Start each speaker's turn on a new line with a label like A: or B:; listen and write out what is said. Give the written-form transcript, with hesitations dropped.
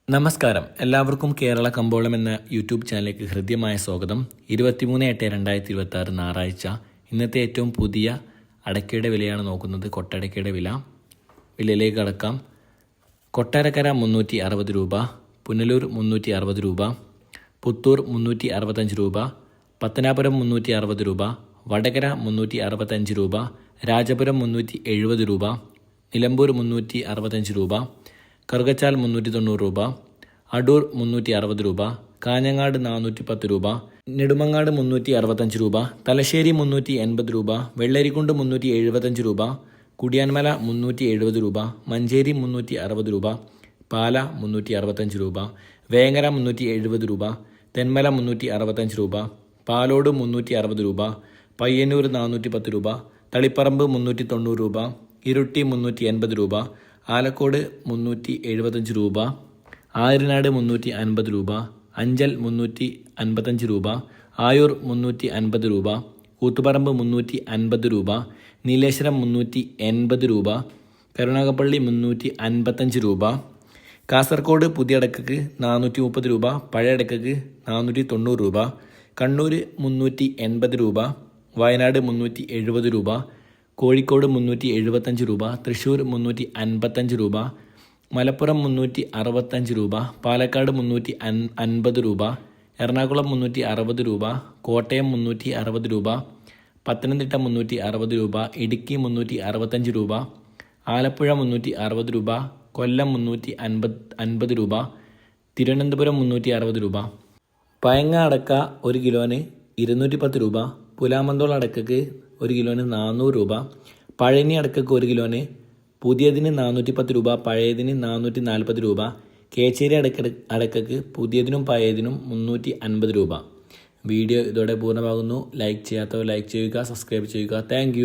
A: നമസ്കാരം, എല്ലാവർക്കും കേരള കമ്പോളം എന്ന യൂട്യൂബ് ചാനലിലേക്ക് ഹൃദ്യമായ സ്വാഗതം. 23/8/2026 ഞായറാഴ്ച. ഇന്നത്തെ ഏറ്റവും പുതിയ അടയ്ക്കയുടെ വിലയാണ് നോക്കുന്നത്. കൊട്ടടയ്ക്കയുടെ വിലയിലേക്ക് കടക്കാം. കൊട്ടാരക്കര 360 രൂപ, പുനലൂർ 360 രൂപ, പുത്തൂർ 365 രൂപ, പത്തനാപുരം 360 രൂപ, വടകര 365 രൂപ, രാജപുരം 370 രൂപ, നിലമ്പൂർ 365 രൂപ, കറുകച്ചാൽ 390 രൂപ, അടൂർ 360 രൂപ, കാഞ്ഞങ്ങാട് 410 രൂപ, നെടുമങ്ങാട് 365 രൂപ, തലശ്ശേരി 380 രൂപ, വെള്ളരിക്കുണ്ട് 375 രൂപ, കുടിയാൻമല 370 രൂപ, മഞ്ചേരി 360 രൂപ, പാല 365 രൂപ, വേങ്ങര 370 രൂപ, തെന്മല 365 രൂപ, പാലോട് 360 രൂപ, പയ്യന്നൂർ 410 രൂപ, തളിപ്പറമ്പ് 390 രൂപ, ഇരുട്ടി 380 രൂപ, ആലക്കോട് 375 രൂപ, ആയിരനാട് 350 രൂപ, അഞ്ചൽ 355 രൂപ, ആയൂർ 350 രൂപ, കൂത്തുപറമ്പ് 350 രൂപ, നീലേശ്വരം 380 രൂപ, കരുനാഗപ്പള്ളി 355 രൂപ, കാസർഗോഡ് പുതിയ അടക്കക്ക് 430 രൂപ, പഴയ അടക്കക്ക് 490 രൂപ, കണ്ണൂർ 380 രൂപ, വയനാട് 370 രൂപ, കോഴിക്കോട് 375 രൂപ, തൃശ്ശൂർ 355 രൂപ, മലപ്പുറം 365 രൂപ, പാലക്കാട് 350 രൂപ, എറണാകുളം 360 രൂപ, കോട്ടയം 360 രൂപ, പത്തനംതിട്ട 360 രൂപ, ഇടുക്കി 365 രൂപ, ആലപ്പുഴ 360 രൂപ, കൊല്ലം 350 രൂപ, തിരുവനന്തപുരം 360 രൂപ. പയങ്ങ അടക്ക 1 കിലോന് 210 രൂപ, പുലാമന്തോൾ അടക്കക്ക് 1 കിലോന് 400 രൂപ, പഴനി അടക്കക്ക് 1 കിലോന് പുതിയതിന് 410 രൂപ, പഴയതിന് 440 രൂപ, കേച്ചേരി അടക്കക്ക് പുതിയതിനും പഴയതിനും 350 രൂപ. വീഡിയോ ഇതോടെ പൂർണ്ണമാകുന്നു. ലൈക്ക് ചെയ്യാത്തവർ ലൈക്ക് ചെയ്യുക, സബ്സ്ക്രൈബ് ചെയ്യുക. താങ്ക്